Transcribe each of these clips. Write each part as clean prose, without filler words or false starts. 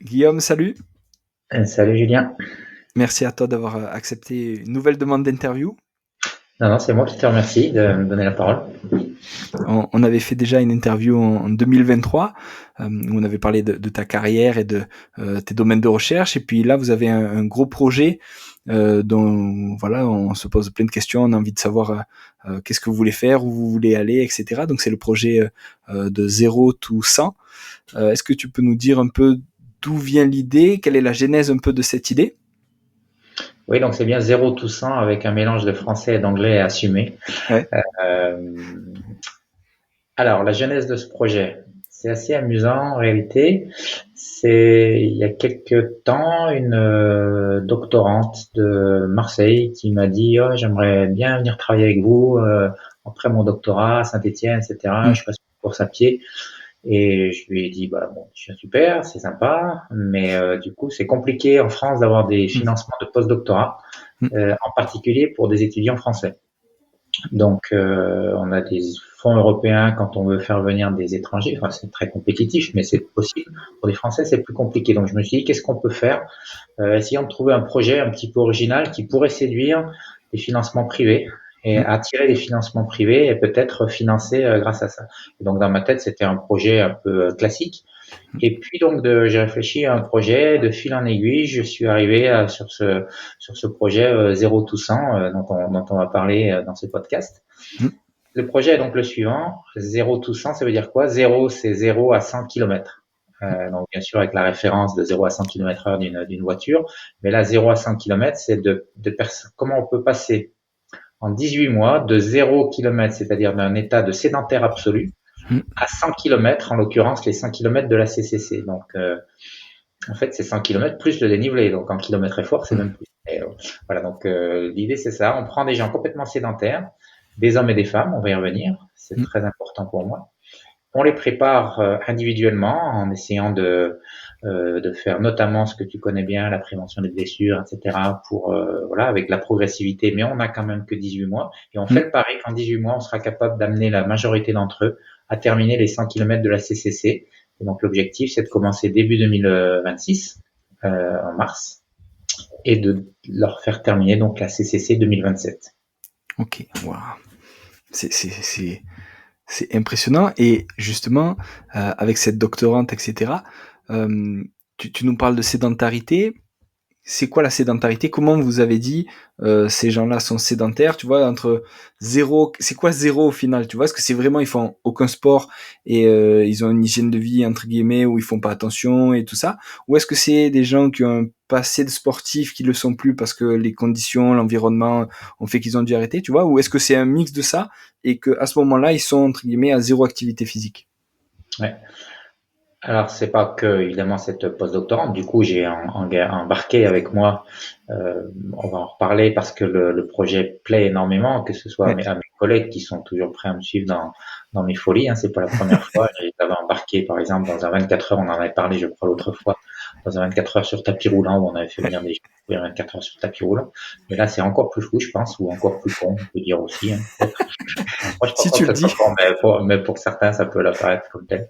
Guillaume, salut. Salut Julien. Merci à toi d'avoir accepté une nouvelle demande d'interview. Non, non, c'est moi qui te remercie de me donner la parole. On avait fait déjà une interview en 2023 où on avait parlé de ta carrière et de tes domaines de recherche. Et puis là, vous avez un gros projet dont voilà, on se pose plein de questions. On a envie de savoir qu'est-ce que vous voulez faire, où vous voulez aller, etc. Donc c'est le projet de 0 to 100. Est-ce que tu peux nous dire un peu d'où vient l'idée, quelle est la genèse un peu de cette idée? Oui, donc c'est bien 0 tout 100 avec un mélange de français et d'anglais assumé. Ouais. Euh, alors, la genèse de ce projet, c'est assez amusant en réalité. C'est il y a quelques temps une doctorante de Marseille qui m'a dit oh, j'aimerais bien venir travailler avec vous après mon doctorat à Saint-Étienne, etc. Mm. Je passe une course à pied. Et je lui ai dit, bah bon, c'est super, c'est sympa, mais du coup, c'est compliqué en France d'avoir des Mm. financements de postdoctorat, Mm. en particulier pour des étudiants français. Donc, on a des fonds européens quand on veut faire venir des étrangers. Enfin, c'est très compétitif, mais c'est possible. Pour les Français, c'est plus compliqué. Donc, je me suis dit, qu'est-ce qu'on peut faire? Essayons de trouver un projet un petit peu original qui pourrait séduire des financements privés et Mm. attirer des financements privés et peut-être financer grâce à ça. Et donc, dans ma tête, c'était un projet un peu classique. Et puis donc j'ai réfléchi à un projet de fil en aiguille. Je suis arrivé sur ce projet 0 to 100 dont on va parler dans ce podcast. Mm. Le projet est donc le suivant. 0 to 100, ça veut dire quoi? 0, c'est 0 à 100 km. Donc bien sûr avec la référence de 0 à 100 km heure d'une voiture. Mais là, 0 à 100 km, c'est comment on peut passer en 18 mois de 0 km, c'est-à-dire d'un état de sédentaire absolu, Mm. à 100 km, en l'occurrence les 100 km de la CCC. Donc, en fait, c'est 100 km plus le dénivelé. Donc, en kilomètre effort, c'est même plus. Et, voilà, donc l'idée, c'est ça. On prend des gens complètement sédentaires, des hommes et des femmes, on va y revenir. C'est Mm. très important pour moi. On les prépare individuellement en essayant de faire notamment ce que tu connais bien, la prévention des blessures, etc. Pour voilà, avec la progressivité, mais on n'a quand même que 18 mois et on fait Mm. le pari qu'en 18 mois, on sera capable d'amener la majorité d'entre eux à terminer les 100 km de la CCC. Et donc l'objectif, c'est de commencer début 2026 en mars et de leur faire terminer donc la CCC 2027. Ok, wow. C'est impressionnant. Et justement, avec cette doctorante, etc., tu nous parles de sédentarité. C'est quoi la sédentarité? Comment vous avez dit ces gens-là sont sédentaires? Tu vois, entre zéro, c'est quoi zéro au final? Tu vois, est-ce que c'est vraiment ils font aucun sport et ils ont une hygiène de vie entre guillemets où ils font pas attention et tout ça? Ou est-ce que c'est des gens qui ont un passé de sportifs qui le sont plus parce que les conditions, l'environnement ont fait qu'ils ont dû arrêter? Tu vois? Ou est-ce que c'est un mix de ça et que à ce moment-là ils sont entre guillemets à zéro activité physique? Ouais. Alors, c'est pas que évidemment cette postdoctorante. Du coup, j'ai embarqué avec moi. On va en reparler parce que le projet plaît énormément, que ce soit Ouais. à mes collègues qui sont toujours prêts à me suivre dans mes folies. Hein, c'est pas la première fois. J'avais embarqué, par exemple, dans un 24 heures. On en avait parlé, je crois, l'autre fois, dans un 24 heures sur tapis roulant où on avait fait venir des gens pour 24 heures sur tapis roulant. Mais là, c'est encore plus fou, je pense, ou encore plus con, on peut dire aussi. Hein, peut-être. Moi, je pense Si pas tu que le ça soit dis. con, mais pour certains, ça peut l'apparaître comme tel.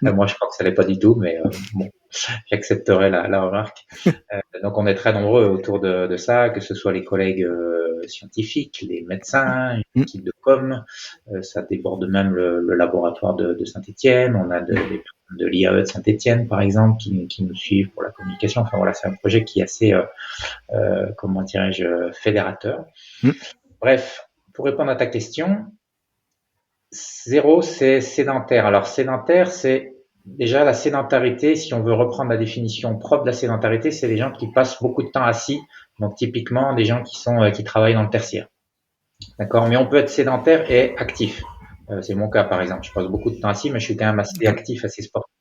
Moi, je crois que ça l'est pas du tout, mais bon, j'accepterai la remarque. Donc, on est très nombreux autour de ça, que ce soit les collègues scientifiques, les médecins, une Mm. équipe de com, ça déborde même le laboratoire de Saint-Étienne. On a des personnes de l'IAE de Saint-Étienne, par exemple, qui nous suivent pour la communication. Enfin voilà, c'est un projet qui est assez, comment dirais-je, fédérateur. Mm. Bref, pour répondre à ta question, 0, c'est sédentaire. Alors, sédentaire, c'est déjà la sédentarité. Si on veut reprendre la définition propre de la sédentarité, c'est les gens qui passent beaucoup de temps assis. Donc, typiquement, des gens qui travaillent dans le tertiaire. D'accord? Mais on peut être sédentaire et actif. C'est mon cas, par exemple. Je passe beaucoup de temps assis, mais je suis quand même assez Ouais. actif, assez sportif.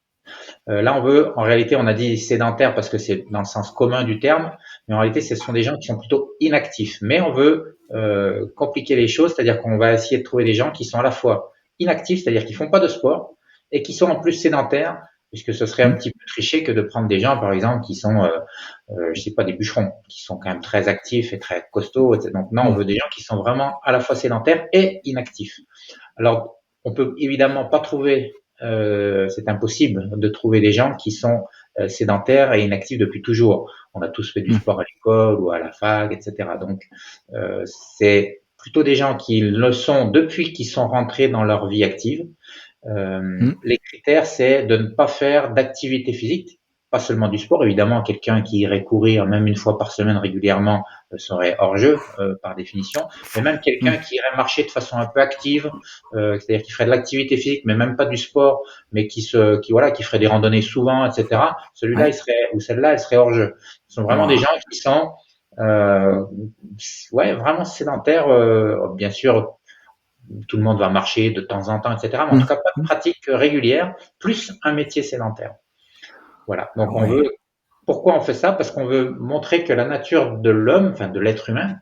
Là, en réalité, on a dit sédentaire parce que c'est dans le sens commun du terme, mais en réalité, ce sont des gens qui sont plutôt inactifs. Mais on veut compliquer les choses, c'est-à-dire qu'on va essayer de trouver des gens qui sont à la fois inactifs, c'est-à-dire qui font pas de sport, et qui sont en plus sédentaires, puisque ce serait un Mm. petit peu triché que de prendre des gens, par exemple, qui sont, je sais pas, des bûcherons, qui sont quand même très actifs et très costauds. Etc. Donc non, on Mm. veut des gens qui sont vraiment à la fois sédentaires et inactifs. Alors, on peut évidemment pas trouver, c'est impossible de trouver des gens qui sont sédentaire et inactif depuis toujours. On a tous fait du Mmh. sport à l'école ou à la fac, etc. Donc, c'est plutôt des gens qui le sont depuis qu'ils sont rentrés dans leur vie active. Mmh. Les critères, c'est de ne pas faire d'activité physique, pas seulement du sport. Évidemment, quelqu'un qui irait courir même une fois par semaine régulièrement serait hors jeu par définition, mais même Mmh. quelqu'un qui irait marcher de façon un peu active, c'est-à-dire qui ferait de l'activité physique, mais même pas du sport, mais qui ferait des randonnées souvent, etc. Celui-là, Ouais. il serait ou celle-là, elle serait hors jeu. Ce sont vraiment des Waouh! gens qui sont euh, ouais, vraiment sédentaires. Bien sûr, tout le monde va marcher de temps en temps, etc. Mais en tout Mmh. cas, pas de Mmh. pratique régulière, plus un métier sédentaire. Voilà. Ah Donc, ouais. pourquoi on fait ça? Parce qu'on veut montrer que la nature de l'homme, enfin de l'être humain,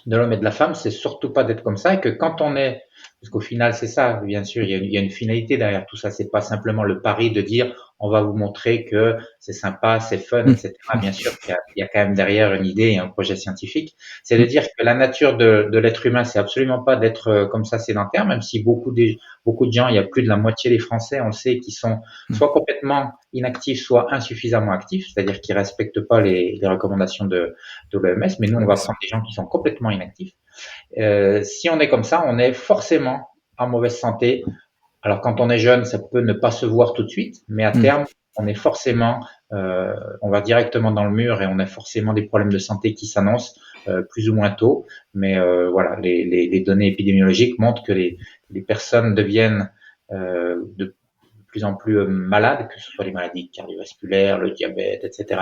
de l'homme et de la femme, c'est surtout pas d'être comme ça, et que quand on est, parce qu'au final c'est ça, bien sûr, il y a une finalité derrière tout ça, c'est pas simplement le pari de dire on va vous montrer que c'est sympa, c'est fun, Mmh. etc. Bien sûr qu'il y a quand même derrière une idée et un projet scientifique, c'est de Mmh. dire que la nature de l'être humain, c'est absolument pas d'être comme ça sédentaire, même si beaucoup de gens, il y a plus de la moitié des Français, on le sait, qui sont Mmh. soit complètement inactifs, soit insuffisamment actifs, c'est-à-dire qui respectent pas les recommandations de l'OMS, mais nous, on va L'OMS. prendre des gens qui sont complètement inactifs. Si on est comme ça, on est forcément en mauvaise santé. Alors, quand on est jeune, ça peut ne pas se voir tout de suite, mais à Mmh. terme, on est forcément, on va directement dans le mur et on a forcément des problèmes de santé qui s'annoncent plus ou moins tôt. Mais voilà, les données épidémiologiques montrent que les personnes deviennent de plus en plus malades, que ce soit les maladies cardiovasculaires, le diabète, etc.,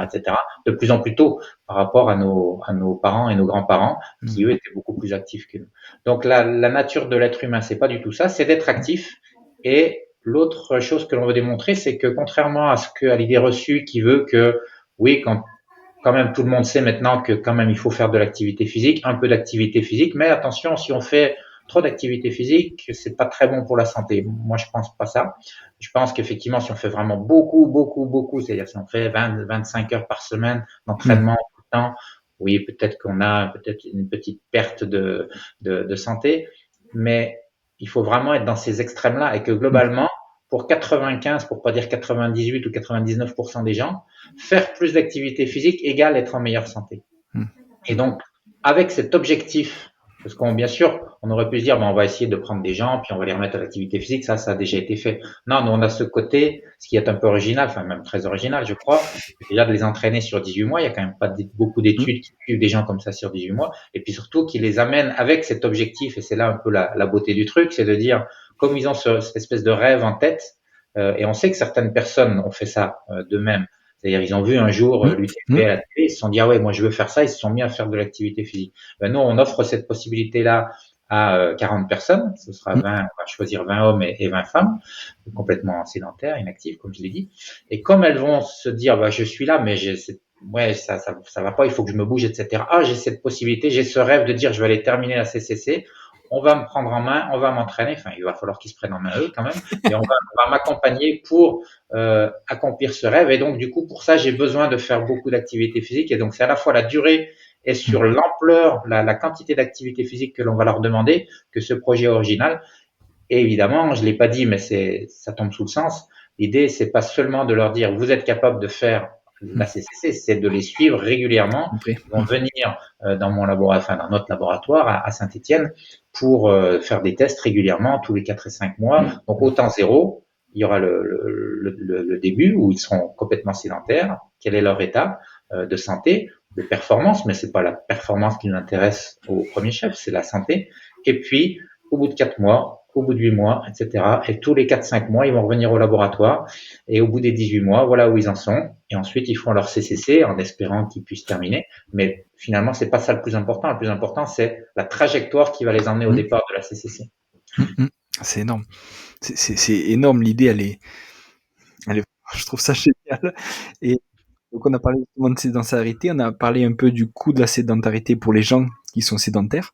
de plus en plus tôt par rapport à nos parents et nos grands-parents qui, Mmh. eux, étaient beaucoup plus actifs que nous. Donc, la nature de l'être humain, c'est pas du tout ça, c'est d'être actif. Et l'autre chose que l'on veut démontrer, c'est que contrairement à l'idée reçue qui veut que, oui, quand même tout le monde sait maintenant que quand même il faut faire de l'activité physique, un peu d'activité physique, mais attention, si on fait trop d'activité physique, c'est pas très bon pour la santé. Moi, je pense pas ça. Je pense qu'effectivement, si on fait vraiment beaucoup, c'est-à-dire si on fait 25 heures par semaine Mmh. d'entraînement tout le temps, oui, peut-être qu'on a peut-être une petite perte de santé, mais il faut vraiment être dans ces extrêmes-là et que Mmh. globalement, pour 95, pour pas dire 98 ou 99% des gens, faire plus d'activité physique égale être en meilleure santé. Mmh. Et donc, avec cet objectif, parce qu'on, bien sûr, on aurait pu se dire, on va essayer de prendre des gens, puis on va les remettre à l'activité physique, ça a déjà été fait. Non, nous, on a ce côté, ce qui est un peu original, enfin, même très original, je crois, déjà de les entraîner sur 18 mois. Il y a quand même pas beaucoup Mmh. d'études qui suivent des gens comme ça sur 18 mois. Et puis surtout, qui les amènent avec cet objectif, et c'est là un peu la beauté du truc, c'est de dire, comme ils ont cette espèce de rêve en tête, et on sait que certaines personnes ont fait ça d'eux-mêmes, c'est-à-dire, ils ont vu un jour Mmh. l'UTMB Mmh. à la télé, ils se sont dit, ah ouais, moi je veux faire ça, ils se sont mis à faire de l'activité physique. Ben, nous, on offre cette possibilité-là à 40 personnes, ce sera Mmh. 20, on va choisir 20 hommes et 20 femmes, complètement sédentaires, inactives, comme je l'ai dit. Et comme elles vont se dire, bah, je suis là, mais ouais, ça va pas, il faut que je me bouge, etc. Ah, j'ai cette possibilité, j'ai ce rêve de dire, je vais aller terminer la CCC, on va me prendre en main, on va m'entraîner, enfin, il va falloir qu'ils se prennent en main eux quand même, mais on va m'accompagner pour accomplir ce rêve. Et donc, du coup, pour ça, j'ai besoin de faire beaucoup d'activité physique. Et donc, c'est à la fois la durée et Mmh. sur l'ampleur, la quantité d'activité physique que l'on va leur demander que ce projet original. Et évidemment, je l'ai pas dit, mais ça tombe sous le sens. L'idée, c'est pas seulement de leur dire, vous êtes capable de faire la Mmh. CCC, c'est de les suivre régulièrement. Compris. Ils vont Mmh. venir dans mon laboratoire, enfin, dans notre laboratoire à Saint-Étienne pour faire des tests régulièrement tous les 4 et 5 mois. Donc, autant zéro, il y aura le début où ils seront complètement sédentaires. Quel est leur état de santé, de performance, mais c'est pas la performance qui nous intéresse au premier chef, c'est la santé. Et puis, au bout de 4 mois, au bout de 8 mois, etc. Et tous les 4-5 mois, ils vont revenir au laboratoire. Et au bout des 18 mois, voilà où ils en sont. Et ensuite, ils font leur CCC en espérant qu'ils puissent terminer. Mais finalement, c'est pas ça le plus important. Le plus important, c'est la trajectoire qui va les emmener au Mmh. départ de la CCC. Mmh. Mmh. C'est énorme. C'est énorme, l'idée, elle est je trouve ça génial. Et donc on a parlé justement de sédentarité, on a parlé un peu du coût de la sédentarité pour les gens qui sont sédentaires.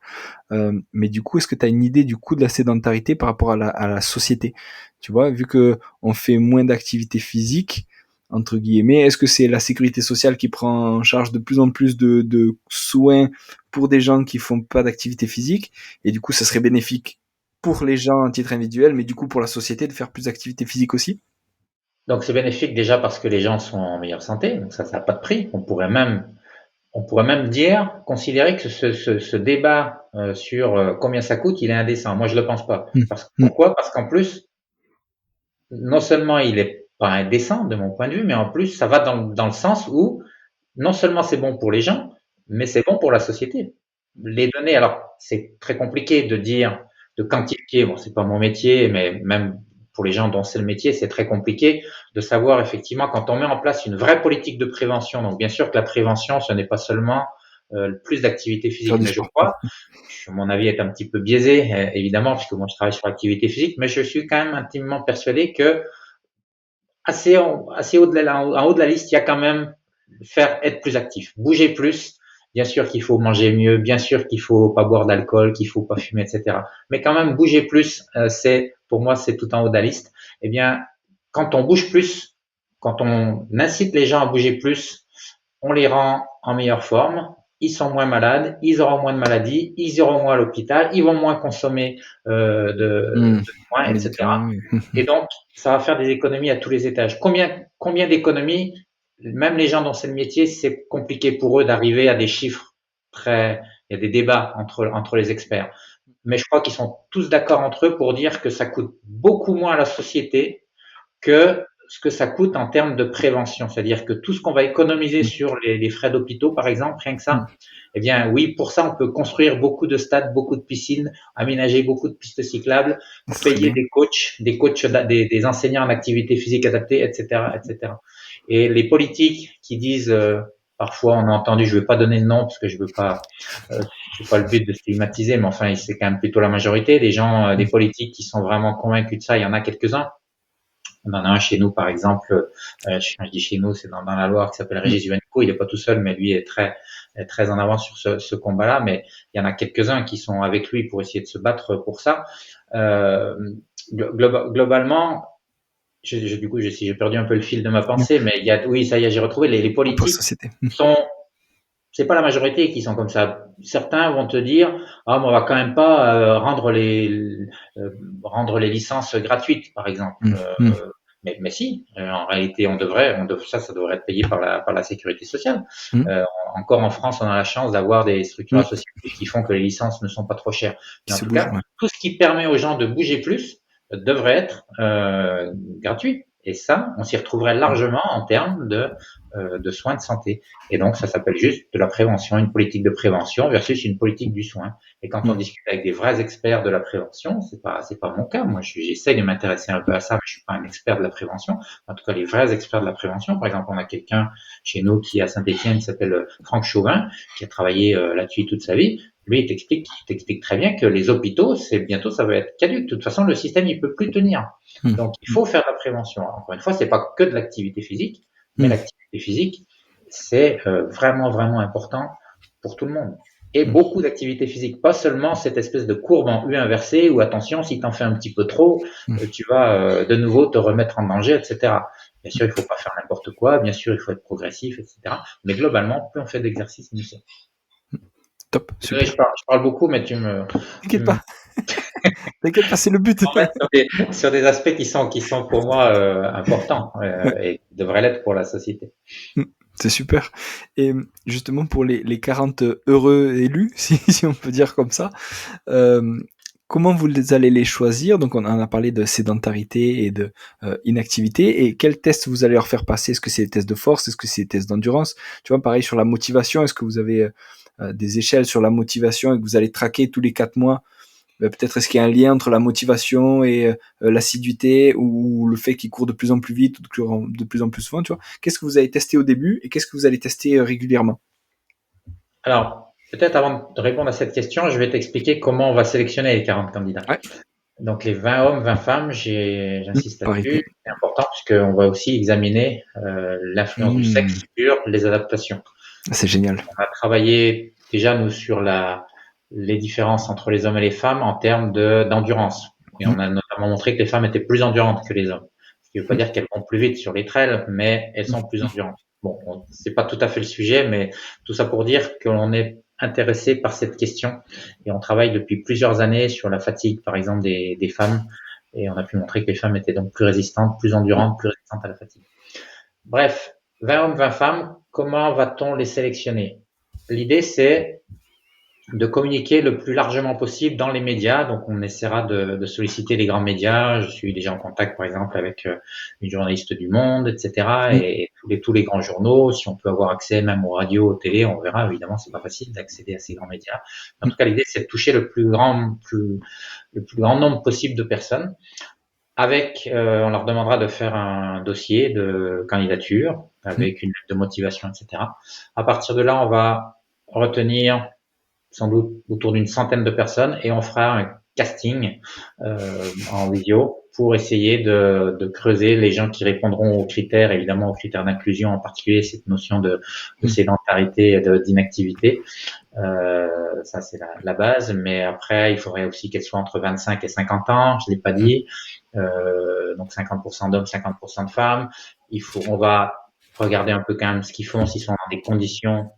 Mais du coup, est-ce que tu as une idée du coût de la sédentarité par rapport à la société? Tu vois, vu que on fait moins d'activité physique, entre guillemets, est-ce que c'est la sécurité sociale qui prend en charge de plus en plus de soins pour des gens qui font pas d'activité physique? Et du coup, ça serait bénéfique pour les gens à titre individuel, mais du coup pour la société de faire plus d'activité physique aussi? Donc c'est bénéfique déjà parce que les gens sont en meilleure santé, donc ça n'a pas de prix. On pourrait même dire, considérer que ce débat sur combien ça coûte, il est indécent. Moi, je le pense pas. Mmh. Mmh. Pourquoi? Parce qu'en plus, non seulement il est pas indécent de mon point de vue, mais en plus, ça va dans le sens où non seulement c'est bon pour les gens, mais c'est bon pour la société. Les données, alors c'est très compliqué de dire, de quantifier, bon, c'est pas mon métier, mais même pour les gens dont c'est le métier, c'est très compliqué de savoir effectivement quand on met en place une vraie politique de prévention. Donc bien sûr que la prévention, ce n'est pas seulement plus d'activité Faire physique, du mais je sport. crois, mon avis est un petit peu biaisé, évidemment, puisque moi je travaille sur l'activité physique, mais je suis quand même intimement persuadé que assez haut en haut de la liste, il y a quand même être plus actif, bouger plus. Bien sûr qu'il faut manger mieux, bien sûr qu'il faut pas boire d'alcool, qu'il faut pas fumer, etc. Mais quand même bouger plus, pour moi c'est tout en haut de la liste. Eh bien, quand on bouge plus, quand on incite les gens à bouger plus, on les rend en meilleure forme, ils sont moins malades, ils auront moins de maladies, ils iront moins à l'hôpital, ils vont moins consommer Mmh. de soins, etc. Médicaments, oui. Et donc, ça va faire des économies à tous les étages. Combien d'économies, même les gens dont c'est le métier, c'est compliqué pour eux d'arriver à des chiffres très, il y a des débats entre les experts. Mais je crois qu'ils sont tous d'accord entre eux pour dire que ça coûte beaucoup moins à la société que ce que ça coûte en termes de prévention. C'est-à-dire que tout ce qu'on va économiser Mmh. sur les frais d'hôpitaux, par exemple, rien que Mmh. ça, eh bien, oui, pour ça, on peut construire beaucoup de stades, beaucoup de piscines, aménager beaucoup de pistes cyclables, C'est très payer bien. des coachs, des enseignants en activité physique adaptée, etc., etc. Et les politiques qui disent, parfois, on a entendu, je ne veux pas donner de nom parce que je veux pas, c'est pas le but de stigmatiser, mais enfin, c'est quand même plutôt la majorité. Les gens, des Mmh. politiques qui sont vraiment convaincus de ça, il y en a quelques-uns. On en a un chez nous, par exemple, quand je dis chez nous, c'est dans la Loire, qui s'appelle Mmh. Régis Juvenco. Il n'est pas tout seul, mais lui est très en avance sur ce combat-là. Mais il y en a quelques-uns qui sont avec lui pour essayer de se battre pour ça. Euh, Globalement, du coup, j'ai perdu un peu le fil de ma Bien. pensée, mais oui, ça y est, j'ai retrouvé les Propre politiques société. Mmh. sont, c'est pas la majorité qui sont comme ça. Certains vont te dire, ah, mais on va quand même pas euh, rendre les licences gratuites, par exemple. Mmh. Mmh. Mais si, en réalité, ça devrait être payé par la sécurité sociale. Mmh. Euh, Encore en France, on a la chance d'avoir des structures Mmh. associatives qui font que les licences ne sont pas trop chères. Qui Mais en se tout bouge, cas, ouais. tout ce qui permet aux gens de bouger plus devrait être gratuit. Et ça, on s'y retrouverait Mmh. largement en termes de soins de santé. Et donc, ça s'appelle juste de la prévention, une politique de prévention versus une politique du soin. Et quand on Mmh. discute avec des vrais experts de la prévention, c'est pas mon cas. Moi, j'essaie de m'intéresser un peu à ça, mais je suis pas un expert de la prévention. En tout cas, les vrais experts de la prévention, par exemple, on a quelqu'un chez nous qui est à Saint-Étienne, qui s'appelle Franck Chauvin, qui a travaillé là-dessus toute sa vie. Lui, il t'explique très bien que les hôpitaux, bientôt, ça va être caduque. De toute façon, le système, il peut plus tenir. Mmh. Donc, il faut faire de la prévention. Encore une fois, c'est pas que de l'activité physique, mais Mmh. l'activité physique, c'est vraiment, vraiment important pour tout le monde. Et Mmh. beaucoup d'activités physiques, pas seulement cette espèce de courbe en U inversée où, attention, si tu en fais un petit peu trop, Mmh. tu vas de nouveau te remettre en danger, etc. Bien sûr, il faut pas faire n'importe quoi, bien sûr, il faut être progressif, etc. Mais globalement, plus on fait d'exercice, mieux c'est. Top, Désolé, super. je parle beaucoup, mais tu T'inquiète me pas, t'inquiète pas, c'est le but. emmènes sur des aspects qui sont pour moi importants et qui devraient l'être pour la société. Mmh. C'est super. Et justement pour les 40 heureux élus, si on peut dire comme ça, comment vous allez les choisir? Donc on en a parlé de sédentarité et de inactivité. Et quels tests vous allez leur faire passer? Est-ce que c'est des tests de force? Est-ce que c'est des tests d'endurance? Tu vois, pareil sur la motivation, est-ce que vous avez des échelles sur la motivation et que vous allez traquer tous les 4 mois? Peut-être est-ce qu'il y a un lien entre la motivation et l'assiduité ou le fait qu'ils courent de plus en plus vite ou de plus en plus souvent, tu vois? Qu'est-ce que vous avez testé au début et qu'est-ce que vous allez tester régulièrement? Alors, peut-être avant de répondre à cette question, je vais t'expliquer comment on va sélectionner les 40 candidats. Ouais, Donc, les 20 hommes, 20 femmes, j'insiste là-dessus, parité. c'est important puisqu'on va aussi examiner l'influence du sexe Mmh, sur les adaptations. c'est génial. On a travaillé déjà, nous, sur les différences entre les hommes et les femmes en termes d'endurance. Et Mmh, on a notamment montré que les femmes étaient plus endurantes que les hommes. Ce qui ne veut pas mmh, dire qu'elles vont plus vite sur les trails, mais elles sont plus mmh, endurantes. Bon, c'est pas tout à fait le sujet, mais tout ça pour dire qu'on est intéressé par cette question et on travaille depuis plusieurs années sur la fatigue, par exemple, des femmes Et on a pu montrer que les femmes étaient donc plus résistantes, plus endurantes, plus résistantes à la fatigue. Bref, 20 hommes, 20 femmes, comment va-t-on les sélectionner? L'idée, c'est de communiquer le plus largement possible dans les médias. Donc, on essaiera de solliciter les grands médias. Je suis déjà en contact, par exemple, avec une journaliste du Monde, etc. Et tous les grands journaux. Si on peut avoir accès même aux radios, aux télé, on verra. Évidemment, c'est pas facile d'accéder à ces grands médias. En tout cas, l'idée, c'est de toucher le plus grand nombre possible de personnes. On leur demandera de faire un dossier de candidature avec une lettre de motivation, etc. À partir de là, on va retenir sans doute autour d'une centaine de personnes et on fera un casting en vidéo pour essayer de creuser les gens qui répondront aux critères, évidemment aux critères d'inclusion, en particulier cette notion de sédentarité et d'inactivité. Ça, c'est la base, mais après, il faudrait aussi qu'elle soit entre 25 et 50 ans, je l'ai pas dit, donc 50% d'hommes, 50% de femmes. On va regarder un peu quand même ce qu'ils font, s'ils sont dans des conditions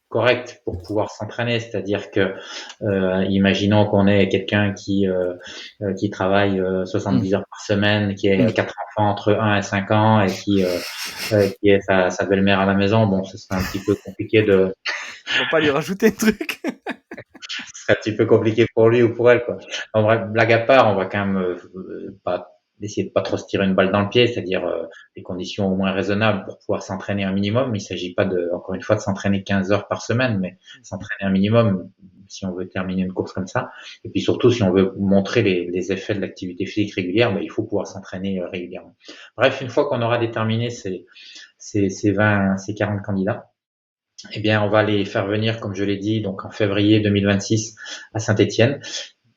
correct pour pouvoir s'entraîner, c'est-à-dire que imaginons qu'on ait quelqu'un qui travaille 70 heures par semaine, qui ait quatre enfants entre 1 et 5 ans et qui est sa belle-mère à la maison, bon, ce serait un petit peu compliqué de On va pas lui rajouter un truc. ce serait un petit peu compliqué pour lui ou pour elle, quoi. En vrai, blague à part, on va quand même pas essayer de pas trop se tirer une balle dans le pied, c'est-à-dire des conditions au moins raisonnables pour pouvoir s'entraîner un minimum. Il s'agit pas encore une fois, de s'entraîner 15 heures par semaine, mais s'entraîner un minimum si on veut terminer une course comme ça. Et puis surtout, si on veut montrer les effets de l'activité physique régulière, il faut pouvoir s'entraîner régulièrement. Bref, une fois qu'on aura déterminé ces 40 candidats, eh bien, on va les faire venir, comme je l'ai dit, donc en février 2026 à Saint-Étienne.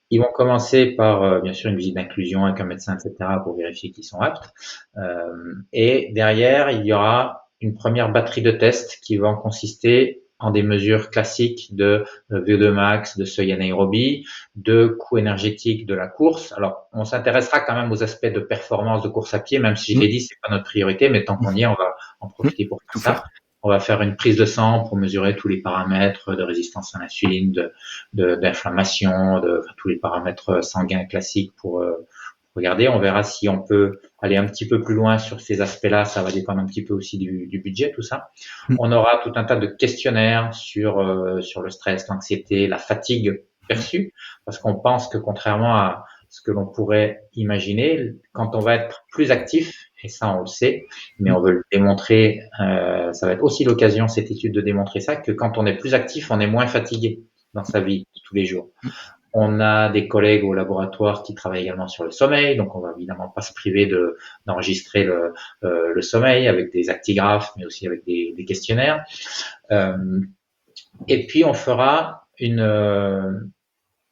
Ils vont commencer par, bien sûr, une visite d'inclusion avec un médecin, etc., pour vérifier qu'ils sont aptes. Et derrière, il y aura une première batterie de tests qui vont consister en des mesures classiques de VO2 max, de seuil anaérobie, de coût énergétique de la course. Alors, on s'intéressera quand même aux aspects de performance de course à pied, même si je l'ai dit, c'est pas notre priorité, mais tant qu'on y est, on va en profiter pour faire ça. On va faire une prise de sang pour mesurer tous les paramètres de résistance à l'insuline, d'inflammation, tous les paramètres sanguins classiques pour regarder. On verra si on peut aller un petit peu plus loin sur ces aspects-là. Ça va dépendre un petit peu aussi du budget, tout ça. On aura tout un tas de questionnaires sur le stress, l'anxiété, la fatigue perçue, parce qu'on pense que contrairement à ce que l'on pourrait imaginer, quand on va être plus actif, et ça on le sait, mais on veut le démontrer, ça va être aussi l'occasion, cette étude, de démontrer ça, que quand on est plus actif, on est moins fatigué dans sa vie de tous les jours. On a des collègues au laboratoire qui travaillent également sur le sommeil, donc on va évidemment pas se priver d'enregistrer le sommeil avec des actigraphes, mais aussi avec des questionnaires. Et puis on fera une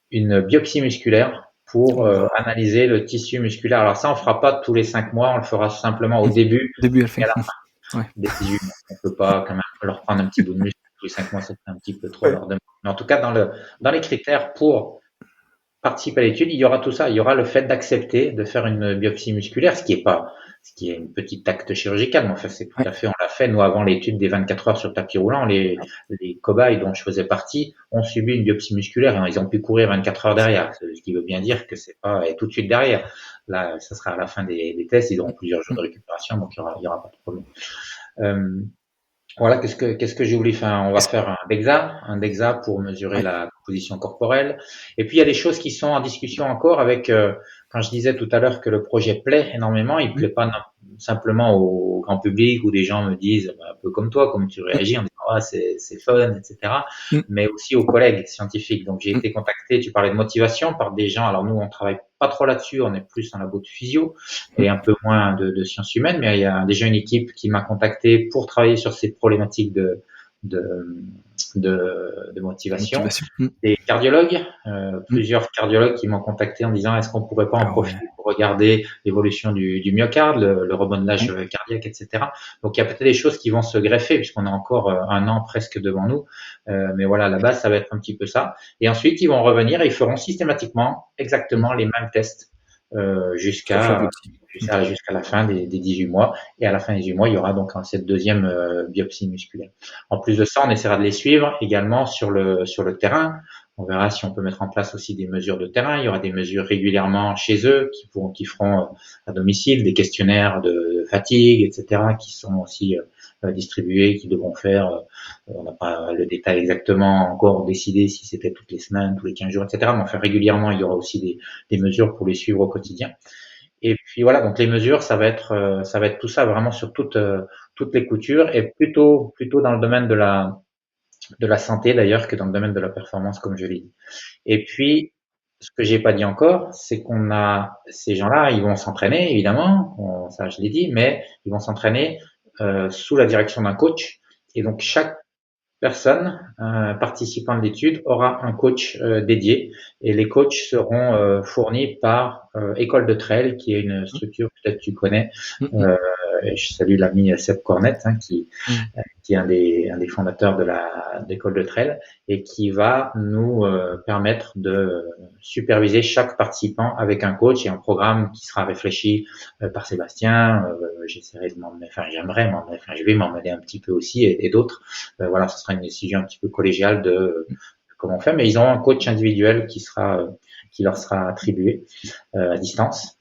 biopsie musculaire pour analyser le tissu musculaire. Alors ça, on fera pas tous les 5 mois, on le fera simplement au début et à la fin. Des 18 mois. On peut pas quand même leur prendre un petit bout de muscle tous les 5 mois, c'est un petit peu trop leur demander. Mais en tout cas, dans les critères pour participer à l'étude, il y aura tout ça. Il y aura le fait d'accepter de faire une biopsie musculaire, ce qui est une petite acte chirurgical, mais enfin, c'est tout à fait, on l'a fait. Nous, avant l'étude des 24 heures sur le tapis roulant, les cobayes dont je faisais partie ont subi une biopsie musculaire et ils ont pu courir 24 heures derrière. Ce qui veut bien dire que c'est pas tout de suite derrière. Là, ça sera à la fin des tests. Ils auront plusieurs jours de récupération, donc il y aura pas de problème. Voilà, qu'est-ce que j'ai oublié faire? On va faire un DEXA pour mesurer la composition corporelle. Et puis il y a des choses qui sont en discussion encore avec. Quand je disais tout à l'heure que le projet plaît énormément, il plaît pas simplement au grand public où des gens me disent un peu comme toi, comme tu réagis en disant c'est fun, etc. Mais aussi aux collègues scientifiques. Donc j'ai été contacté. Tu parlais de motivation par des gens. Alors nous on travaille pas trop là-dessus, on est plus en labo de physio et un peu moins de sciences humaines, mais il y a déjà une équipe qui m'a contacté pour travailler sur ces problématiques de motivation. Des cardiologues, plusieurs cardiologues qui m'ont contacté en disant est-ce qu'on pourrait pas en profiter pour regarder l'évolution du myocarde, le remodelage cardiaque, etc. Donc il y a peut-être des choses qui vont se greffer puisqu'on a encore un an presque devant nous. Mais voilà, à la base, ça va être un petit peu ça. Et ensuite, ils vont revenir et ils feront systématiquement exactement les mêmes tests jusqu'à la fin des 18 mois. Et à la fin des 18 mois, il y aura donc cette deuxième biopsie musculaire. En plus de ça, on essaiera de les suivre également sur le terrain. On verra si on peut mettre en place aussi des mesures de terrain. Il y aura des mesures régulièrement chez eux qui feront à domicile des questionnaires de fatigue, etc., qui sont aussi distribués, qui devront faire. On n'a pas le détail exactement encore décidé si c'était toutes les semaines, tous les 15 jours, etc. Mais enfin régulièrement, il y aura aussi des mesures pour les suivre au quotidien. Et puis voilà, donc les mesures, ça va être tout ça vraiment sur toutes les coutures et plutôt dans le domaine de la santé d'ailleurs que dans le domaine de la performance, comme je l'ai dit. Et puis, ce que j'ai pas dit encore, c'est qu'on a ces gens-là, ils vont s'entraîner évidemment, ça je l'ai dit, mais ils vont s'entraîner sous la direction d'un coach. Et donc chaque personne participant de l'étude aura un coach dédié et les coachs seront fournis par École de Trail, qui est une structure peut-être tu connais. Mmh. Euh, et je salue l'ami Seb Cornette Mmh. qui est un des fondateurs de d'école de trail et qui va nous permettre de superviser chaque participant avec un coach et un programme qui sera réfléchi par Sébastien. J'essaierai de m'emmener, enfin j'aimerais m'emmener, enfin je vais m'emmener un petit peu aussi et d'autres. Voilà, ce sera une décision un petit peu collégiale de comment on fait, mais ils ont un coach individuel qui leur sera attribué à distance,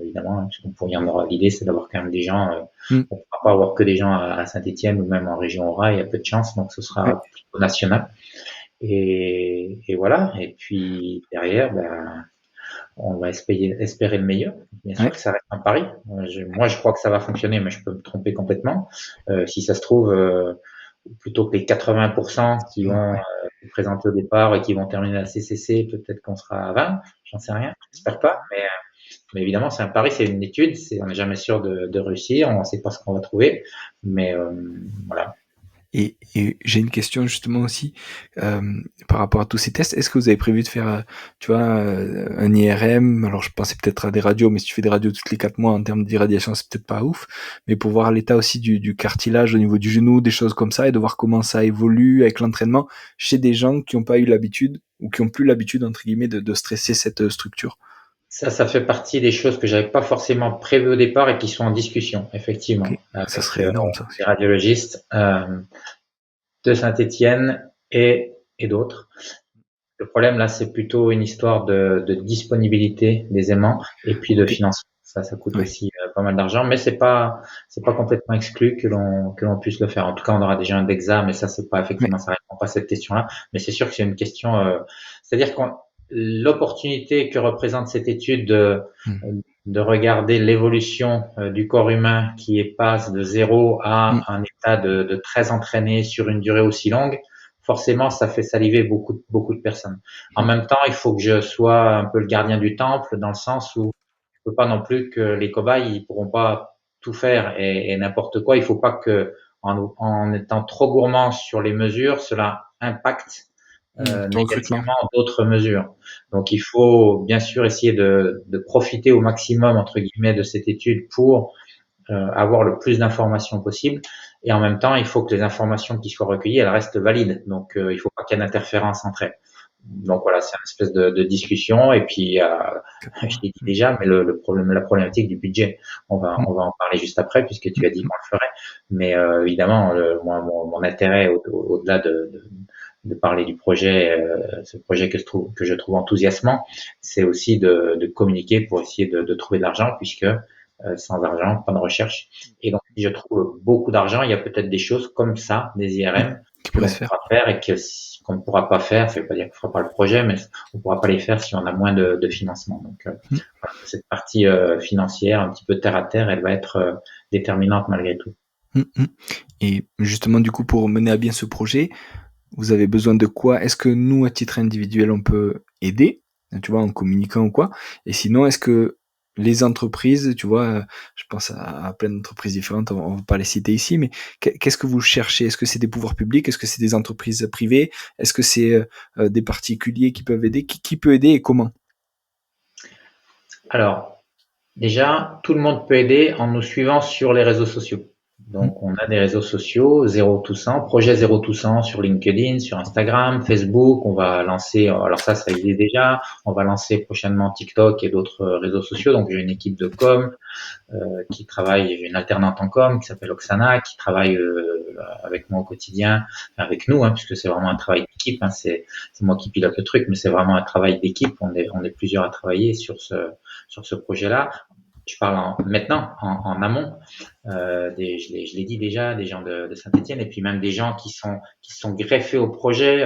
évidemment, hein, parce qu'on aura l'idée, c'est d'avoir quand même des gens. Mmh. On ne pourra pas avoir que des gens à Saint-Étienne ou même en région Aura, il y a peu de chance, donc ce Ouais. sera plutôt national. Et voilà. Et puis derrière, on va espérer le meilleur. Bien sûr Ouais. que ça reste un pari. Moi, je crois que ça va fonctionner, mais je peux me tromper complètement. Si ça se trouve, plutôt que les 80% qui Bon, vont ouais. se présenter au départ et qui vont terminer la CCC, peut-être qu'on sera à 20, j'en sais rien, j'espère pas, mais évidemment c'est un pari, c'est une étude, on n'est jamais sûr de réussir, on ne sait pas ce qu'on va trouver, mais voilà. Et j'ai une question justement aussi par rapport à tous ces tests. Est-ce que vous avez prévu de faire, tu vois, un IRM? Alors je pensais peut-être à des radios, mais si tu fais des radios toutes les 4 mois en termes d'irradiation, c'est peut-être pas ouf. Mais pour voir l'état aussi du cartilage au niveau du genou, des choses comme ça, et de voir comment ça évolue avec l'entraînement chez des gens qui n'ont pas eu l'habitude ou qui ont plus l'habitude entre guillemets de stresser cette structure. Ça fait partie des choses que j'avais pas forcément prévues au départ et qui sont en discussion, Ok, effectivement, ça avec serait énorme ça aussi. des radiologistes de Saint-Étienne et d'autres. Le problème, là, c'est plutôt une histoire de disponibilité des aimants et puis de Ok, financement. Ça coûte ouais, aussi pas mal d'argent, mais c'est pas complètement exclu que l'on puisse le faire. En tout cas, on aura déjà un DEXA, mais ça, c'est pas, ouais. effectivement, ça répond pas à cette question-là. Mais c'est sûr que c'est une question, c'est-à-dire que l'opportunité que représente cette étude Mm. de regarder l'évolution du corps humain qui passe de 0 Mm. à un état de très entraîné sur une durée aussi longue, forcément, ça fait saliver beaucoup de personnes. En Mm. même temps, il faut que je sois un peu le gardien du temple, dans le sens où je ne peux pas non plus que les cobayes ils pourront pas tout faire et n'importe quoi. Il ne faut pas que, en étant trop gourmand sur les mesures, cela impacte Ton recrutement. négativement d'autres mesures. Donc, il faut bien sûr essayer de profiter au maximum entre guillemets de cette étude pour avoir le plus d'informations possible. Et en même temps, il faut que les informations qui soient recueillies, elles restent valides. Donc, il ne faut pas qu'il y ait d'interférence entre elles. Donc voilà, c'est une espèce de discussion. Et puis, 4 je mois. l'ai dit déjà, mais le problème, la problématique du budget, Mm. on va en parler juste après, puisque tu as dit Mm. qu'on le ferait. Mais évidemment, moi, mon intérêt, au-delà de parler du projet, ce projet que je trouve enthousiasmant, c'est aussi de communiquer pour essayer de trouver de l'argent, puisque sans argent, pas de recherche. Et donc, si je trouve beaucoup d'argent, il y a peut-être des choses comme ça, des Mm. IRM, Qui que pourrait l'on se faire. pourra faire et qu'on ne pourra pas faire. Ça ne veut pas dire qu'on ne fera pas le projet, mais on ne pourra pas les faire si on a moins de financement. Donc, Mm. voilà, cette partie financière, un petit peu terre à terre, elle va être déterminante malgré tout. Mm. Mm. Et justement, du coup, pour mener à bien ce projet, vous avez besoin de quoi? Est-ce que nous, à titre individuel, on peut aider, tu vois, en communiquant ou quoi? Et sinon, est-ce que les entreprises, tu vois, je pense à plein d'entreprises différentes, on va pas les citer ici, mais qu'est-ce que vous cherchez? Est-ce que c'est des pouvoirs publics? Est-ce que c'est des entreprises privées? Est-ce que c'est des particuliers qui peuvent aider? Qui peut aider et comment? Alors, déjà, tout le monde peut aider en nous suivant sur les réseaux sociaux. Mm. Donc, on a des réseaux sociaux, Zéro tout 100, projet Zéro tout 100 sur LinkedIn, sur Instagram, Facebook. On va lancer, alors ça existe déjà. On va lancer prochainement TikTok et d'autres réseaux sociaux. Donc, j'ai une équipe de com qui travaille, j'ai une alternante en com qui s'appelle Oksana, qui travaille avec moi au quotidien, avec nous, hein, puisque c'est vraiment un travail équipe, hein, c'est moi qui pilote le truc, mais c'est vraiment un travail d'équipe. On est plusieurs à travailler sur ce projet-là. Je parle maintenant en amont. Je l'ai dit déjà, des gens de Saint-Étienne, et puis même des gens qui sont greffés au projet,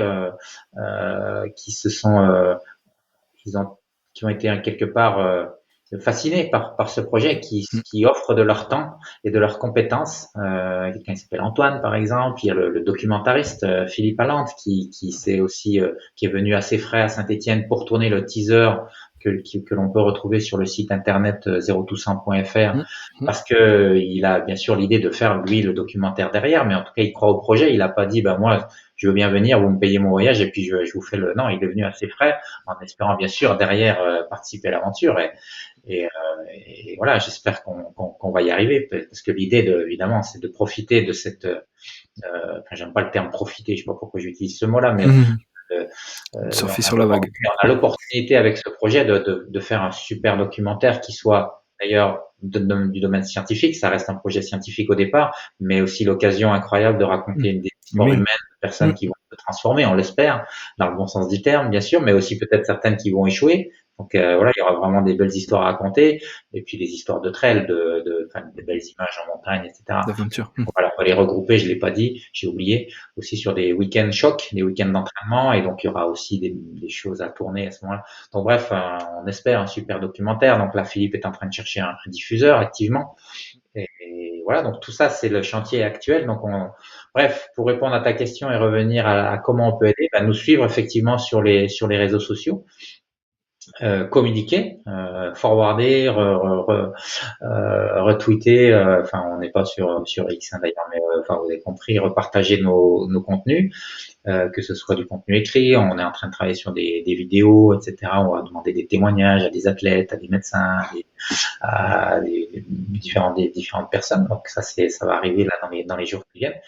qui se sont qui ont été quelque part fascinés par ce projet, qui offre de leur temps et de leurs compétences. Quelqu'un qui s'appelle Antoine, par exemple. Il y a le documentariste Philippe Allante qui s'est aussi qui est venu assez frais à Saint-Étienne pour tourner le teaser que l'on peut retrouver sur le site internet 0toussant.fr, parce que il a bien sûr l'idée de faire lui le documentaire derrière, mais en tout cas il croit au projet. Il a pas dit moi je veux bien venir, vous me payez mon voyage et puis je vous fais le. Non, il est venu assez frais, en espérant bien sûr derrière participer à l'aventure. Et voilà, j'espère qu'on va y arriver, parce que l'idée évidemment c'est de profiter de cette j'aime pas le terme profiter, je sais pas pourquoi j'utilise ce mot-là, mais surfer sur la vague. On a l'opportunité avec ce projet de faire un super documentaire qui soit d'ailleurs du domaine scientifique. Ça reste un projet scientifique au départ, mais aussi l'occasion incroyable de raconter une histoire humaine de personnes qui vont se transformer, on l'espère, dans le bon sens du terme, bien sûr, mais aussi peut-être certaines qui vont échouer. Donc voilà, il y aura vraiment des belles histoires à raconter, et puis des histoires de trail, des belles images en montagne, etc. D'aventure. Voilà, on va les regrouper, je l'ai pas dit, j'ai oublié, aussi sur des week-ends chocs, des week-ends d'entraînement, et donc il y aura aussi des choses à tourner à ce moment-là. Donc bref, on espère un super documentaire. Donc là, Philippe est en train de chercher un diffuseur activement. Et voilà, donc tout ça, c'est le chantier actuel. Donc bref, pour répondre à ta question et revenir à comment on peut aider, nous suivre effectivement sur les réseaux sociaux. Communiquer, forwarder, retweeter, enfin on n'est pas sur X d'ailleurs, mais enfin vous avez compris, repartager nos contenus, que ce soit du contenu écrit. On est en train de travailler sur des vidéos, etc. On va demander des témoignages à des athlètes, à des médecins, à des différentes personnes. Donc ça va arriver là dans les jours qui viennent.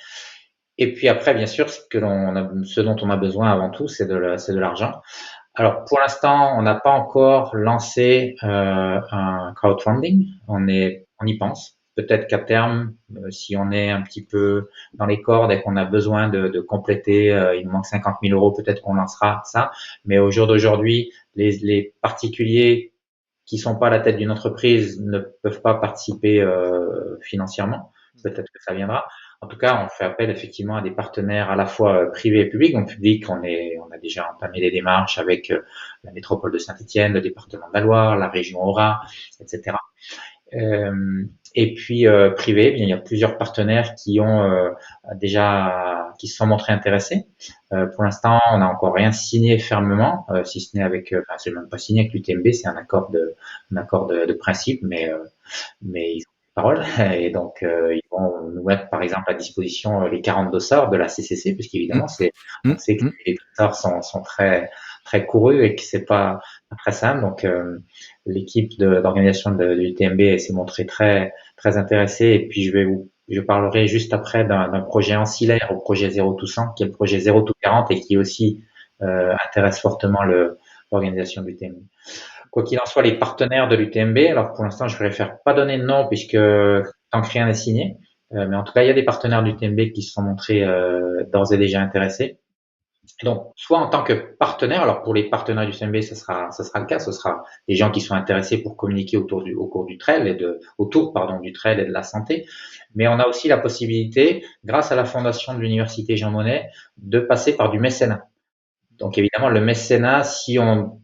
Et puis après, bien sûr, ce dont on a besoin avant tout, c'est de l'argent. Alors pour l'instant, on n'a pas encore lancé un crowdfunding. On y pense. Peut-être qu'à terme, si on est un petit peu dans les cordes et qu'on a besoin de compléter, il nous manque 50 000 euros, peut-être qu'on lancera ça. Mais au jour d'aujourd'hui, les particuliers qui sont pas à la tête d'une entreprise ne peuvent pas participer financièrement. Peut-être que ça viendra. En tout cas, on fait appel effectivement à des partenaires à la fois privés et publics. Donc public, on a déjà entamé les démarches avec la métropole de Saint-Étienne, le département de la Loire, la région Aura, etc. Et puis privé, bien il y a plusieurs partenaires qui se sont montrés intéressés. Pour l'instant, on n'a encore rien signé fermement, si ce n'est c'est même pas signé avec l'UTMB, c'est un accord de principe, mais ils ont des paroles, et donc ils vont nous mettre par exemple à disposition les 40 dossards de la CCC, puisqu'évidemment on sait que les dossards sont très très courus et que c'est pas très simple. Donc l'équipe d'organisation de l'UTMB s'est montrée très très intéressée, et puis je parlerai juste après d'un projet ancillaire au projet Zéro Toussant, qui est le projet Zéro Tout 40 et qui aussi intéresse fortement l'organisation de l'UTMB. Quoi qu'il en soit, les partenaires de l'UTMB, alors pour l'instant, je préfère pas donner de nom puisque tant que rien n'est signé, mais en tout cas, il y a des partenaires de l'UTMB qui se sont montrés d'ores et déjà intéressés. Et donc, soit en tant que partenaire, alors pour les partenaires du CMB, ce sera le cas, ce sera des gens qui sont intéressés pour communiquer au cours du trail du trail et de la santé. Mais on a aussi la possibilité, grâce à la fondation de l'université Jean Monnet, de passer par du mécénat. Donc évidemment, le mécénat, si on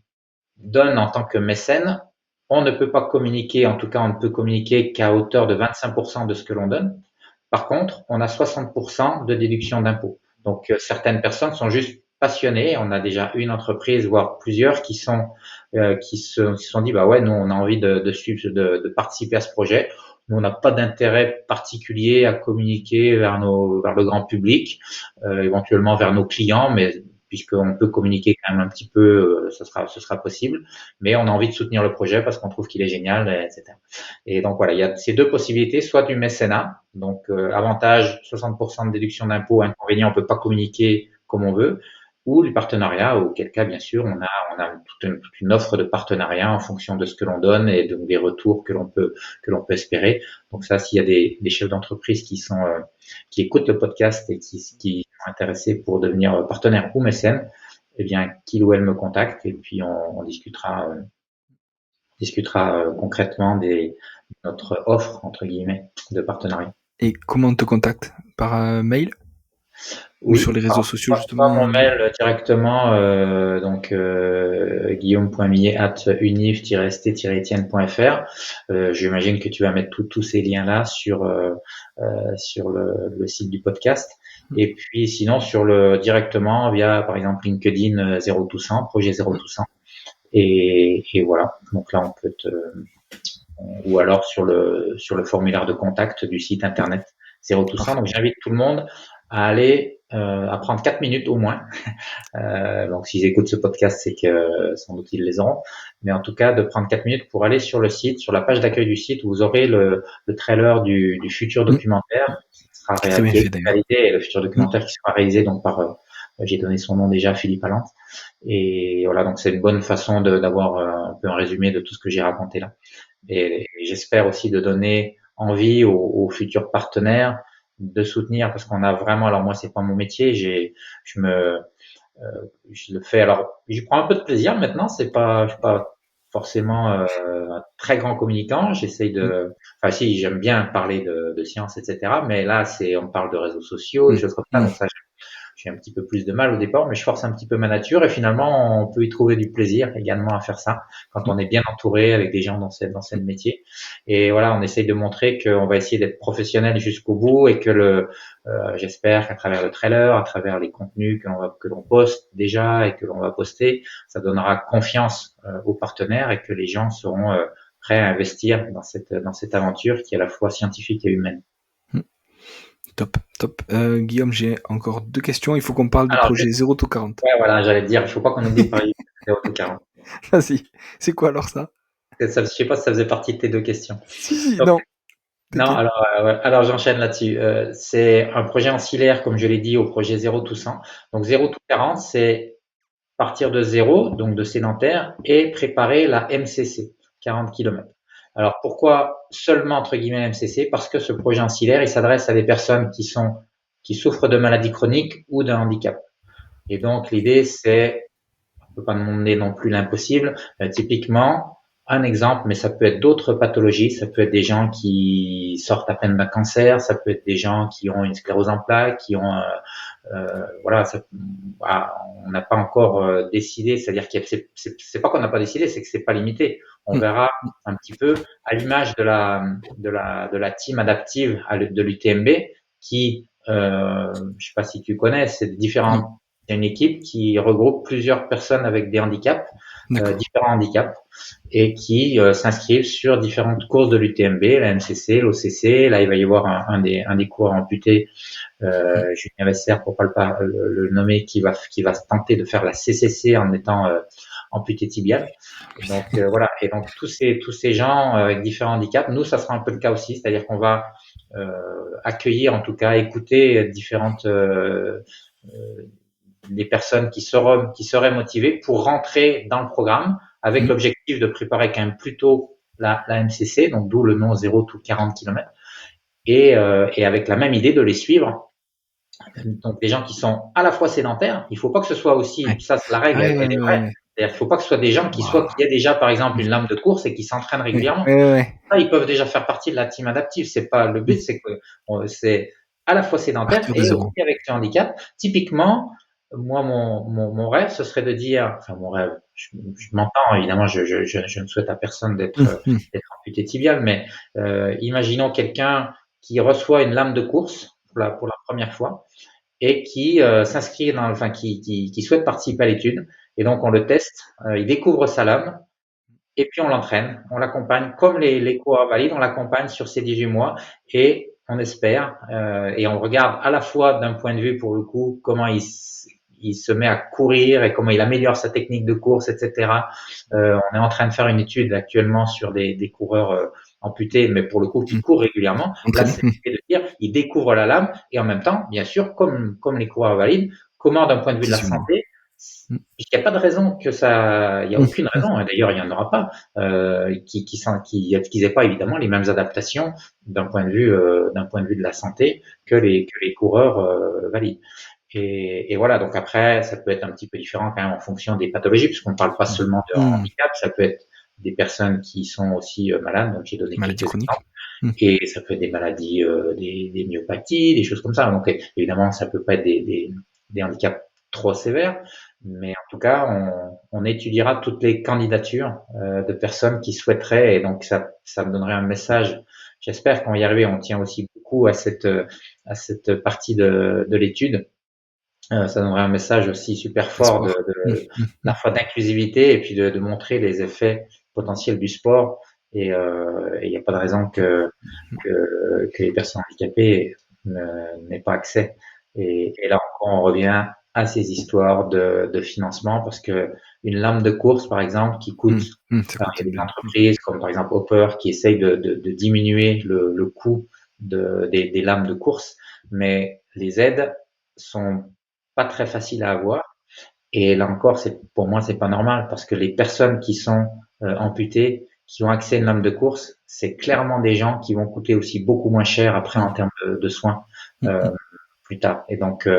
donne en tant que mécène, on ne peut pas communiquer, en tout cas on ne peut communiquer qu'à hauteur de 25% de ce que l'on donne. Par contre, on a 60% de déduction d'impôt. Donc certaines personnes sont juste passionnées. On a déjà une entreprise, voire plusieurs, qui se sont dit, bah ouais, nous on a envie de suivre, de participer à ce projet. Nous on n'a pas d'intérêt particulier à communiquer vers le grand public, éventuellement vers nos clients, mais puisqu'on peut communiquer quand même un petit peu, ce sera possible. Mais on a envie de soutenir le projet parce qu'on trouve qu'il est génial, etc. Et donc voilà, il y a ces deux possibilités, soit du mécénat, donc avantage 60% de déduction d'impôt, inconvénient, on peut pas communiquer comme on veut, ou du partenariat, auquel cas, bien sûr, on a toute une offre de partenariat en fonction de ce que l'on donne et donc des retours que l'on peut espérer. Donc ça, s'il y a des chefs d'entreprise qui écoutent le podcast et qui sont intéressés pour devenir partenaire ou mécène, eh bien, qu'il ou elle me contacte et puis on discutera concrètement notre offre, entre guillemets, de partenariat. Et comment on te contacte? Par mail ou sur Oui, les réseaux sociaux par justement? mon mail directement, donc guillaume.millet@univ-st-etienne.fr. J'imagine que tu vas mettre tous ces liens-là sur le site du podcast. Et puis sinon directement via par exemple LinkedIn Zéro Toussaint, projet Zéro Toussaint. Et voilà. Donc là ou alors sur le formulaire de contact du site internet Zéro Toussaint. Parfait. Donc j'invite tout le monde à aller à prendre 4 minutes au moins. Donc s'ils écoutent ce podcast, c'est que sans doute ils les auront. Mais en tout cas, de prendre 4 minutes pour aller sur le site, sur la page d'accueil du site, où vous aurez le trailer du futur documentaire qui sera Très bien fait d'ailleurs. réalisé, et le futur documentaire qui sera réalisé donc par j'ai donné son nom déjà, Philippe Allante. Et voilà, donc c'est une bonne façon d'avoir un peu un résumé de tout ce que j'ai raconté là. Et j'espère aussi de donner envie aux futurs partenaires de soutenir, parce qu'on a vraiment, alors moi c'est pas mon métier, je le fais, alors j'y prends un peu de plaisir maintenant, je suis pas forcément un très grand communicant, enfin si, j'aime bien parler de science, etc. Mais là on parle de réseaux sociaux, des choses comme ça, donc ça j'ai un petit peu plus de mal au départ, mais je force un petit peu ma nature et finalement, on peut y trouver du plaisir également à faire ça quand on est bien entouré avec des gens dans ce métier. Et voilà, on essaye de montrer qu'on va essayer d'être professionnel jusqu'au bout et que j'espère qu'à travers le trailer, à travers les contenus que l'on poste déjà et que l'on va poster, ça donnera confiance aux partenaires et que les gens seront prêts à investir dans cette aventure qui est à la fois scientifique et humaine. Top, top. Guillaume, j'ai encore 2 questions. Il faut qu'on parle du Alors, projet 0-40. ouais, voilà, j'allais te dire, il faut pas qu'on oublie de parler de Auto-40. Vas-y. C'est quoi alors ça? Je sais pas si ça faisait partie de tes deux questions. Si, Donc, non, non, t'inquiète. ouais. Alors j'enchaîne là-dessus. C'est un projet ancillaire, comme je l'ai dit, au projet Zéro Toussaint. Donc Zéro tout 40, c'est partir de zéro, donc de sédentaire, et préparer la MCC, 40 km. Alors pourquoi seulement entre guillemets MCC? Parce que ce projet ancillaire, il s'adresse à des personnes qui souffrent de maladies chroniques ou d'un handicap. Et donc l'idée, c'est, on peut pas demander non plus l'impossible. Typiquement, un exemple, mais ça peut être d'autres pathologies. Ça peut être des gens qui sortent à peine d'un cancer. Ça peut être des gens qui ont une sclérose en plaques, qui ont, voilà, on n'a pas encore décidé. C'est-à-dire que c'est pas qu'on n'a pas décidé, c'est que c'est pas limité. On verra un petit peu à l'image de la team adaptive de l'UTMB qui, je sais pas si tu connais, c'est différents. C'est une équipe qui regroupe plusieurs personnes avec des handicaps, différents handicaps, et qui s'inscrivent sur différentes courses de l'UTMB, la MCC, l'OCC. Là, il va y avoir un des coureurs amputés, Julien Vesser, pour pas le nommer, qui va tenter de faire la CCC en étant amputé tibial. Donc voilà. Et donc tous ces gens avec différents handicaps, nous, ça sera un peu le cas aussi, c'est-à-dire qu'on va accueillir, en tout cas, écouter différentes des personnes qui seraient motivées pour rentrer dans le programme avec l'objectif de préparer quand même plutôt la MCC, donc d'où le nom 0 to 40 km, et avec la même idée de les suivre. Donc des gens qui sont à la fois sédentaires, il faut pas que ce soit aussi, ça c'est la règle, elle est vraie. C'est-à-dire qu'il faut pas que ce soit des gens qui aient déjà par exemple une lame de course et qui s'entraînent régulièrement. Ça, ils peuvent déjà faire partie de la team adaptive. C'est pas le but, c'est que c'est à la fois sédentaire et aussi avec ce handicap. Typiquement, moi, mon rêve, ce serait de dire, enfin mon rêve, je m'entends évidemment, je ne souhaite à personne d'être amputé tibial, mais imaginons quelqu'un qui reçoit une lame de course pour la première fois et qui s'inscrit qui souhaite participer à l'étude, et donc on le teste, il découvre sa lame. Et puis on l'entraîne, on l'accompagne comme les coureurs valides, on l'accompagne sur ces 18 mois et on espère et on regarde à la fois d'un point de vue pour le coup comment il se met à courir et comment il améliore sa technique de course, etc. On est en train de faire une étude actuellement sur des coureurs amputés, mais pour le coup qui courent régulièrement. Là, c'est de dire, il découvre la lame et en même temps, bien sûr, comme les coureurs valides, comment d'un point de vue de la santé, Mmh. Il n'y a pas de raison que ça, il n'y a Mmh aucune mh. raison, hein, d'ailleurs il n'y en aura pas, qu'ils aient pas évidemment les mêmes adaptations d'un point de vue de la santé que les coureurs valides. Et voilà, donc après, ça peut être un petit peu différent quand même en fonction des pathologies, puisqu'on ne parle pas Mmh. seulement de Mmh. handicap, ça peut être des personnes qui sont aussi malades, donc j'ai donné Maladie quelques chronique. exemples, Mmh. et ça peut être des maladies, des myopathies, des choses comme ça. Donc évidemment, ça peut pas être des handicaps trop sévères, mais en tout cas, on étudiera toutes les candidatures de personnes qui souhaiteraient, et donc ça me donnerait un message. J'espère qu'on va y arriver. On tient aussi beaucoup à cette partie de l'étude. Ça donnerait un message aussi super fort Espoir. Mmh. Mmh. à la Mmh. fois d'inclusivité et puis de montrer les effets potentiels du sport. Et il n'y a pas de raison que les personnes handicapées n'aient pas accès. Et là encore, on revient à ces histoires de financement parce que une lame de course, par exemple, qui coûte, Mmh. Mmh. Ça enfin, coûte il y a une des blinde. Mmh. entreprises comme par exemple Hopper qui essayent de diminuer le coût des lames de course, mais les aides sont pas très faciles à avoir. Et là encore, pour moi, c'est pas normal parce que les personnes qui sont amputées, qui ont accès à une lame de course, c'est clairement des gens qui vont coûter aussi beaucoup moins cher après Mmh. en termes de soins Mmh. euh, Mmh. plus tard. Et donc,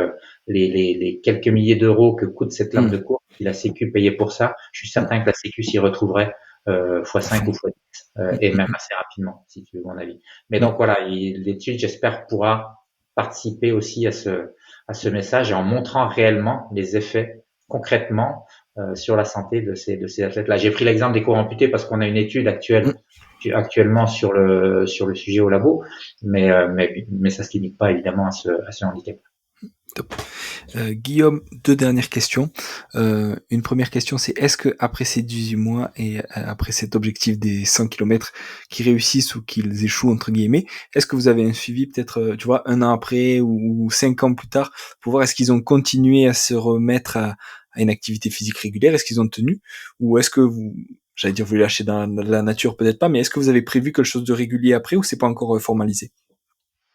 les quelques milliers d'euros que coûte cette lame Mmh. de course, si la Sécu payait pour ça, je suis Mmh. certain que la Sécu s'y retrouverait À x5 fond. ou x10, Mmh. et Mmh. même Mmh. assez rapidement, si tu veux mon avis. Mais Mmh. donc voilà, l'étude, j'espère, pourra participer aussi à ce message et en montrant réellement les effets concrètement sur la santé de ces athlètes-là. J'ai pris l'exemple des coureurs amputés parce qu'on a une étude Mmh. actuellement sur le sujet au labo, mais ça se limite pas évidemment à ce handicap. Top. Guillaume, 2 dernières questions. Une première question, c'est est-ce que après ces 18 mois et après cet objectif des 100 kilomètres qui réussissent ou qu'ils échouent entre guillemets, est-ce que vous avez un suivi peut-être, tu vois, 1 an après ou 5 ans plus tard pour voir est-ce qu'ils ont continué à se remettre à une activité physique régulière? Est-ce qu'ils ont tenu? Ou est-ce que vous, j'allais dire vous les lâchez dans la nature, peut-être pas, mais est-ce que vous avez prévu quelque chose de régulier après ou c'est pas encore formalisé?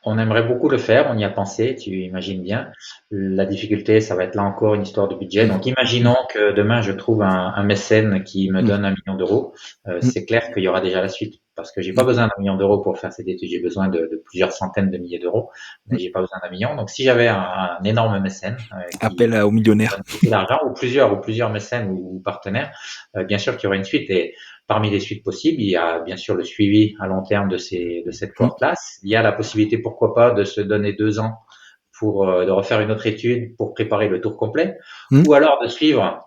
On aimerait beaucoup le faire, on y a pensé, tu imagines bien. La difficulté, ça va être là encore une histoire de budget. Mmh. Donc, Mmh. imaginons que demain, je trouve un mécène qui me Mmh. donne 1 million d'euros. Mmh. C'est clair qu'il y aura déjà la suite parce que j'ai pas D'accord. besoin d'1 million d'euros pour faire cette étude. J'ai besoin de plusieurs centaines de milliers d'euros, mais Mmh. j'ai pas besoin d'1 million. Donc, si j'avais un énorme mécène qui Appel aux millionnaires. donne beaucoup d'argent ou plusieurs mécènes ou partenaires, bien sûr qu'il y aura une suite. Et parmi les suites possibles, il y a bien sûr le suivi à long terme de cette Mmh. cohorte-là. Il y a la possibilité, pourquoi pas, de se donner 2 ans pour de refaire une autre étude pour préparer le tour complet, Mmh. ou alors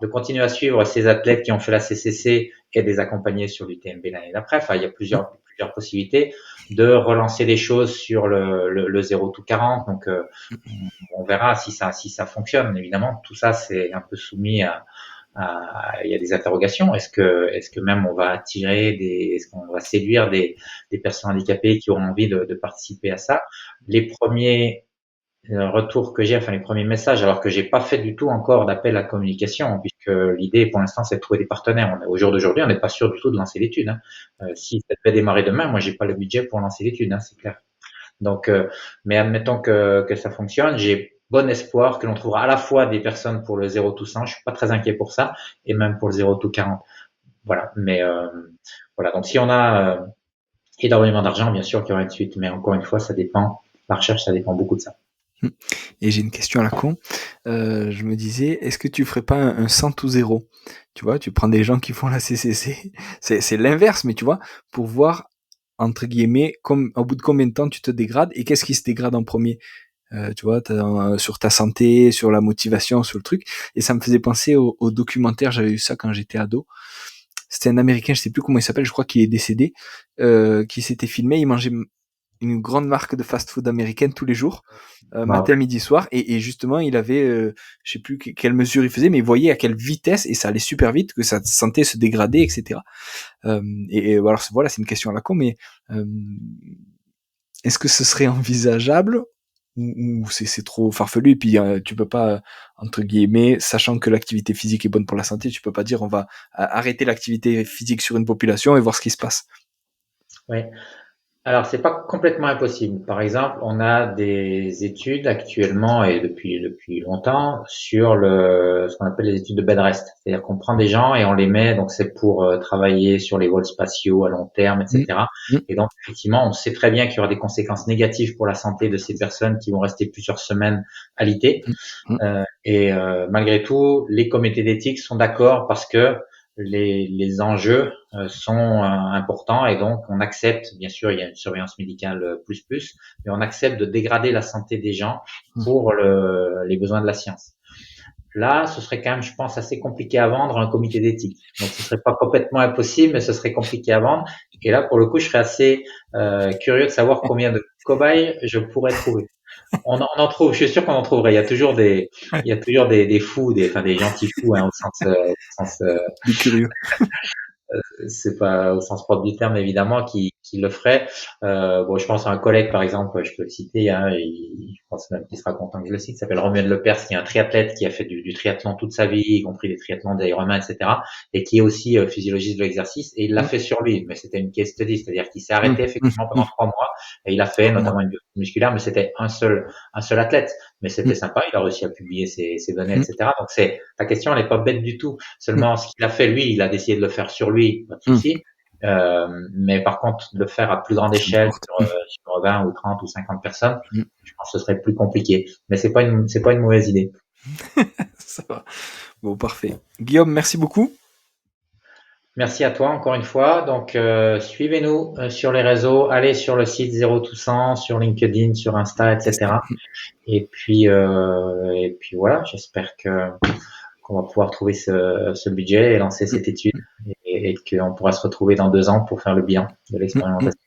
de continuer à suivre ces athlètes qui ont fait la CCC et de les accompagner sur l'UTMB l'année d'après. Enfin, il y a Mmh. plusieurs possibilités de relancer les choses sur le 0 tout 40. Donc, on verra si ça fonctionne. Évidemment, tout ça, c'est un peu soumis il y a des interrogations. Est-ce que même on va est-ce qu'on va séduire des personnes handicapées qui auront envie de participer à ça? Les premiers retours que j'ai, enfin les premiers messages, alors que j'ai pas fait du tout encore d'appel à communication, puisque l'idée pour l'instant c'est de trouver des partenaires. Au jour d'aujourd'hui, on n'est pas sûr du tout de lancer l'étude. Hein. Si ça devait démarrer demain, moi j'ai pas le budget pour lancer l'étude, hein, c'est clair. Donc, mais admettons que ça fonctionne, j'ai bon espoir que l'on trouvera à la fois des personnes pour le 0 tout 100, je suis pas très inquiet pour ça, et même pour le 0 tout 40. Voilà, mais voilà. Donc si on a énormément d'argent, bien sûr qu'il y aura une suite, mais encore une fois, ça dépend. La recherche, ça dépend beaucoup de ça. Mmh. Et j'ai une question à la con. Je me disais, est-ce que tu ferais pas un 100 ou 0? Tu vois, tu prends des gens qui font la CCC, c'est l'inverse, mais tu vois, pour voir, entre guillemets, comme, au bout de combien de temps tu te dégrades et qu'est-ce qui se dégrade en premier? Tu vois, sur ta santé, sur la motivation, sur le truc. Et ça me faisait penser au documentaire, j'avais vu ça quand j'étais ado. C'était un Américain, je sais plus comment il s'appelle, je crois qu'il est décédé, qui s'était filmé, il mangeait une grande marque de fast-food américaine tous les jours, Wow. matin, midi, soir, et justement, il avait, je sais plus quelle mesure il faisait, mais il voyait à quelle vitesse, et ça allait super vite, que sa santé se dégradait, etc. Et alors, voilà, c'est une question à la con, mais euh, est-ce que ce serait envisageable ou c'est trop farfelu et puis tu peux pas entre guillemets sachant que l'activité physique est bonne pour la santé tu peux pas dire on va arrêter l'activité physique sur une population et voir ce qui se passe. Ouais. Alors, c'est pas complètement impossible. Par exemple, on a des études actuellement et depuis longtemps sur ce qu'on appelle les études de bed rest. C'est-à-dire qu'on prend des gens et on les met, donc c'est pour travailler sur les vols spatiaux à long terme, Mmh. etc. Mmh. Et donc, effectivement, on sait très bien qu'il y aura des conséquences négatives pour la santé de ces personnes qui vont rester plusieurs semaines alitées. Mmh. Mmh. Malgré tout, les comités d'éthique sont d'accord parce que les enjeux sont importants et donc on accepte, bien sûr, il y a une surveillance médicale plus, mais on accepte de dégrader la santé des gens Mmh. pour les besoins de la science. Là, ce serait quand même, je pense, assez compliqué à vendre un comité d'éthique. Donc, ce serait pas complètement impossible, mais ce serait compliqué à vendre. Et là, pour le coup, je serais assez curieux de savoir combien de cobayes je pourrais trouver. On en trouve, je suis sûr qu'on en trouverait. Ouais, Il y a toujours des fous, enfin des gentils fous, hein, au sens des curieux. c'est pas au sens propre du terme évidemment qui le ferait. Bon, je pense à un collègue par exemple, je peux le citer, hein, je pense même qu'il sera content que je le cite, il s'appelle Romuald Lepers, qui est un triathlète qui a fait du triathlon toute sa vie, y compris des triathlons d'Ironman, etc., et qui est aussi physiologiste de l'exercice, et il l'a Mmh. fait sur lui, mais c'était une case study, c'est-à-dire qu'il s'est Mmh. arrêté Mmh. effectivement pendant Mmh. 3 mois, et il a fait 3 mois. notamment une biochimie musculaire, mais c'était un seul athlète, mais c'était Mmh. sympa, il a réussi à publier ses données, Mmh. etc. Donc ta question, elle est pas bête du tout. Mmh. Seulement, ce qu'il a fait, lui, il a décidé de le faire sur lui, pas de Mmh. souci. Mais par contre, le faire à plus grande Ça échelle importe. Mmh. sur 20 ou 30 ou 50 personnes, Mmh. je pense que ce serait plus compliqué. Mais c'est pas une mauvaise idée. Ça va. Bon, parfait. Guillaume, merci beaucoup. Merci à toi encore une fois. Donc, suivez-nous sur les réseaux, allez sur le site Zéro tout cent, sur LinkedIn, sur Insta, C'est ça. etc. Et puis voilà, j'espère que qu'on va pouvoir trouver ce budget et lancer Mmh. cette étude et qu'on pourra se retrouver dans 2 ans pour faire le bilan de Mmh. Mmh. l'expérimentation.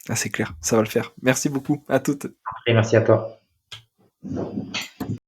Ah, c'est clair, ça va le faire. Merci beaucoup. À toutes. Et merci à toi.